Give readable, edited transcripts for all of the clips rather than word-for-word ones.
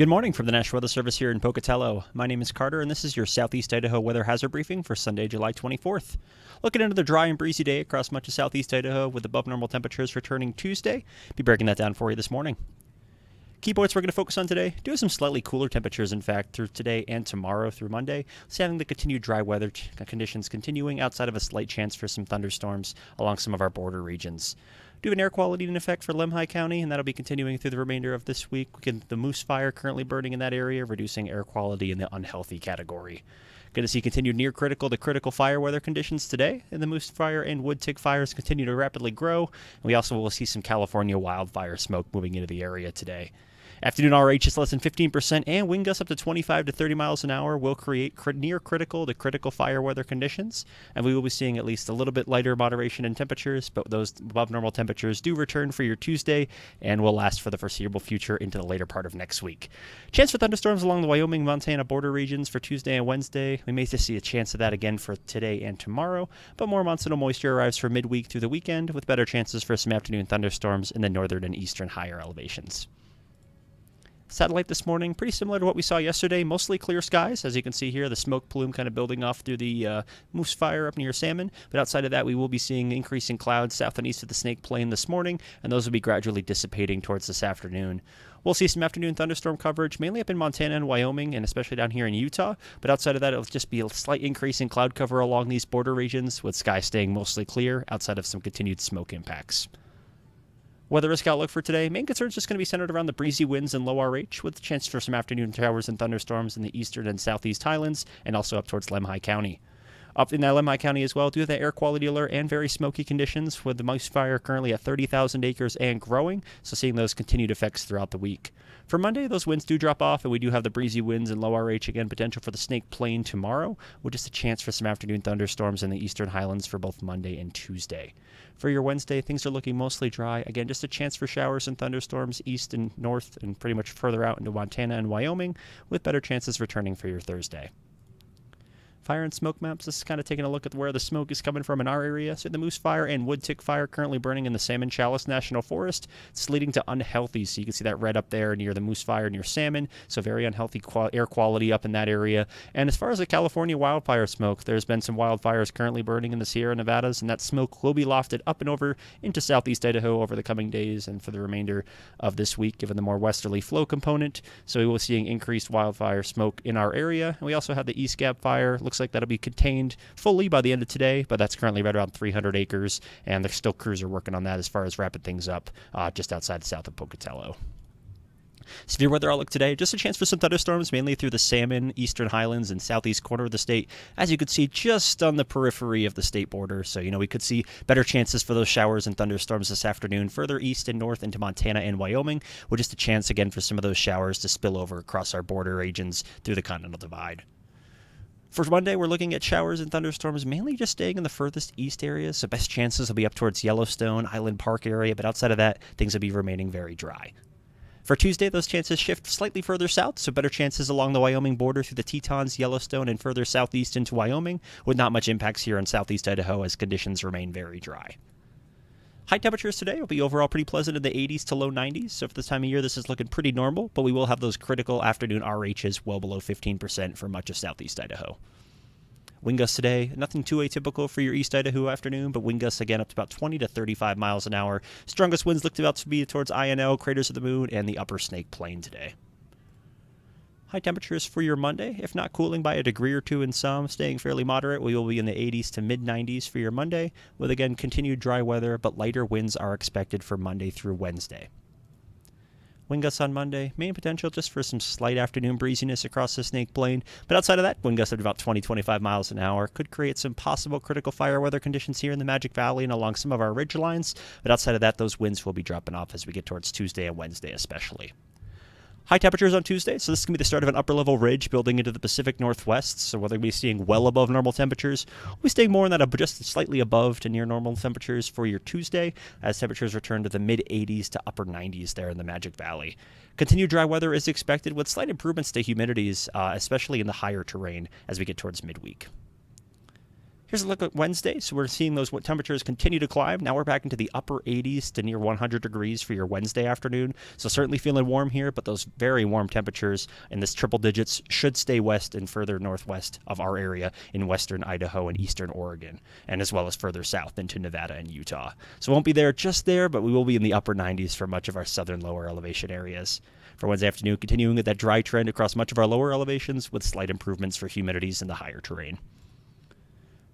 Good morning from the National Weather Service here in Pocatello. My name is Carter, and this is your Southeast Idaho Weather Hazard Briefing for Sunday, July 24th. Looking into the dry and breezy day across much of Southeast Idaho with above normal temperatures returning Tuesday. Be breaking that down for you this morning. Key points we're going to focus on today. Do have some slightly cooler temperatures, in fact, through today and tomorrow through Monday. So having the continued dry weather conditions continuing outside of a slight chance for some thunderstorms along some of our border regions. Do have an air quality in effect for Lemhi County, and that'll be continuing through the remainder of this week. We get the moose fire currently burning in that area, reducing air quality in the unhealthy category. Going to see continued near critical to critical fire weather conditions today, and the moose fire and wood tick fires continue to rapidly grow. And we also will see some California wildfire smoke moving into the area today. Afternoon RH is less than 15%, and wind gusts up to 25 to 30 miles an hour will create near critical to critical fire weather conditions, and we will be seeing at least a little bit lighter moderation in temperatures, but those above normal temperatures do return for your Tuesday and will last for the foreseeable future into the later part of next week. Chance for thunderstorms along the Wyoming-Montana border regions for Tuesday and Wednesday. We may just see a chance of that again for today and tomorrow, but more monsoonal moisture arrives for midweek through the weekend with better chances for some afternoon thunderstorms in the northern and eastern higher elevations. Satellite this morning, pretty similar to what we saw yesterday, mostly clear skies. As you can see here, the smoke plume kind of building off through the moose fire up near Salmon. But outside of that, we will be seeing increasing clouds south and east of the Snake Plain this morning, and those will be gradually dissipating towards this afternoon. We'll see some afternoon thunderstorm coverage, mainly up in Montana and Wyoming, and especially down here in Utah. But outside of that, it'll just be a slight increase in cloud cover along these border regions, with skies staying mostly clear outside of some continued smoke impacts. Weather risk outlook for today, main concern is just going to be centered around the breezy winds and low RH, with a chance for some afternoon showers and thunderstorms in the eastern and southeast highlands, and also up towards Lemhi County. Up in that Lemhi County as well, due to the air quality alert and very smoky conditions, with the moose fire currently at 30,000 acres and growing, so seeing those continued effects throughout the week. For Monday, those winds do drop off, and we do have the breezy winds and low RH again, potential for the Snake Plain tomorrow, with just a chance for some afternoon thunderstorms in the eastern highlands for both Monday and Tuesday. For your Wednesday, things are looking mostly dry. Again, just a chance for showers and thunderstorms east and north and pretty much further out into Montana and Wyoming, with better chances returning for your Thursday. Fire and smoke maps. This is kind of taking a look at where the smoke is coming from in our area. So the moose fire and wood tick fire currently burning in the Salmon Chalice National Forest. It's leading to unhealthy. So you can see that red up there near the moose fire near Salmon. So very unhealthy air quality up in that area. And as far as the California wildfire smoke, there's been some wildfires currently burning in the Sierra Nevadas, and that smoke will be lofted up and over into southeast Idaho over the coming days and for the remainder of this week, given the more westerly flow component. So we will be seeing increased wildfire smoke in our area. And we also have the East Gap fire. Looks like that'll be contained fully by the end of today, but that's currently right around 300 acres, and there's still crews are working on that as far as wrapping things up just outside south of Pocatello. Severe weather outlook today, just a chance for some thunderstorms, mainly through the Salmon, eastern highlands, and southeast corner of the state, as you could see just on the periphery of the state border. So, we could see better chances for those showers and thunderstorms this afternoon, further east and north into Montana and Wyoming, with just a chance again for some of those showers to spill over across our border regions through the Continental Divide. For Monday, we're looking at showers and thunderstorms, mainly just staying in the furthest east areas, so best chances will be up towards Yellowstone, Island Park area, but outside of that, things will be remaining very dry. For Tuesday, those chances shift slightly further south, so better chances along the Wyoming border through the Tetons, Yellowstone, and further southeast into Wyoming, with not much impacts here in southeast Idaho as conditions remain very dry. High temperatures today will be overall pretty pleasant in the 80s to low 90s, so for this time of year, this is looking pretty normal, but we will have those critical afternoon RHs well below 15% for much of southeast Idaho. Wind gusts today, nothing too atypical for your East Idaho afternoon, but wind gusts again up to about 20 to 35 miles an hour. Strongest winds looked about to be towards INL, Craters of the Moon, and the upper Snake Plain today. High temperatures for your Monday, if not cooling by a degree or two in some, staying fairly moderate. We will be in the 80s to mid-90s for your Monday, with again continued dry weather, but lighter winds are expected for Monday through Wednesday. Wind gusts on Monday, main potential just for some slight afternoon breeziness across the Snake Plain, but outside of that, wind gusts at about 20-25 miles an hour could create some possible critical fire weather conditions here in the Magic Valley and along some of our ridge lines, but outside of that, those winds will be dropping off as we get towards Tuesday and Wednesday especially. High temperatures on Tuesday, so this is going to be the start of an upper-level ridge building into the Pacific Northwest, so whether we're seeing well above normal temperatures, we'll be staying more in that just slightly above to near normal temperatures for your Tuesday, as temperatures return to the mid-80s to upper 90s there in the Magic Valley. Continued dry weather is expected with slight improvements to humidities, especially in the higher terrain as we get towards midweek. Here's a look at Wednesday. So we're seeing those temperatures continue to climb. Now we're back into the upper 80s to near 100 degrees for your Wednesday afternoon. So certainly feeling warm here, but those very warm temperatures in this triple digits should stay west and further northwest of our area in western Idaho and eastern Oregon, and as well as further south into Nevada and Utah. So it won't be there just there, but we will be in the upper 90s for much of our southern lower elevation areas. For Wednesday afternoon, continuing with that dry trend across much of our lower elevations with slight improvements for humidities in the higher terrain.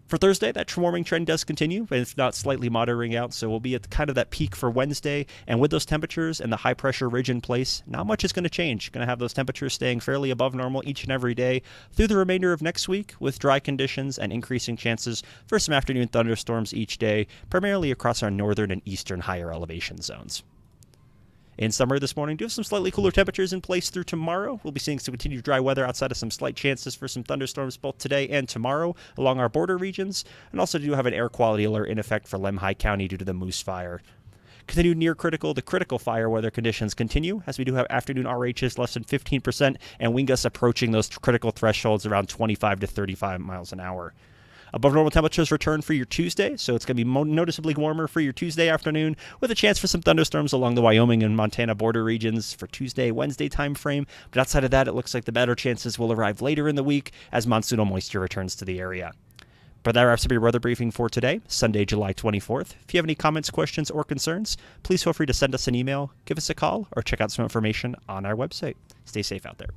For Thursday, that warming trend does continue, but it's not slightly moderating out, so we'll be at kind of that peak for Wednesday. And with those temperatures and the high-pressure ridge in place, not much is going to change. Going to have those temperatures staying fairly above normal each and every day through the remainder of next week with dry conditions and increasing chances for some afternoon thunderstorms each day, primarily across our northern and eastern higher elevation zones. In summer this morning, do have some slightly cooler temperatures in place through tomorrow. We'll be seeing some continued dry weather outside of some slight chances for some thunderstorms both today and tomorrow along our border regions. And also do have an air quality alert in effect for Lemhi County due to the Moose Fire. Continued near critical to critical fire weather conditions continue as we do have afternoon RHs less than 15% and wind gusts approaching those critical thresholds around 25 to 35 miles an hour. Above normal temperatures return for your Tuesday, so it's going to be noticeably warmer for your Tuesday afternoon with a chance for some thunderstorms along the Wyoming and Montana border regions for Tuesday, Wednesday time frame. But outside of that, it looks like the better chances will arrive later in the week as monsoonal moisture returns to the area. But that wraps up your weather briefing for today, Sunday, July 24th. If you have any comments, questions, or concerns, please feel free to send us an email, give us a call, or check out some information on our website. Stay safe out there.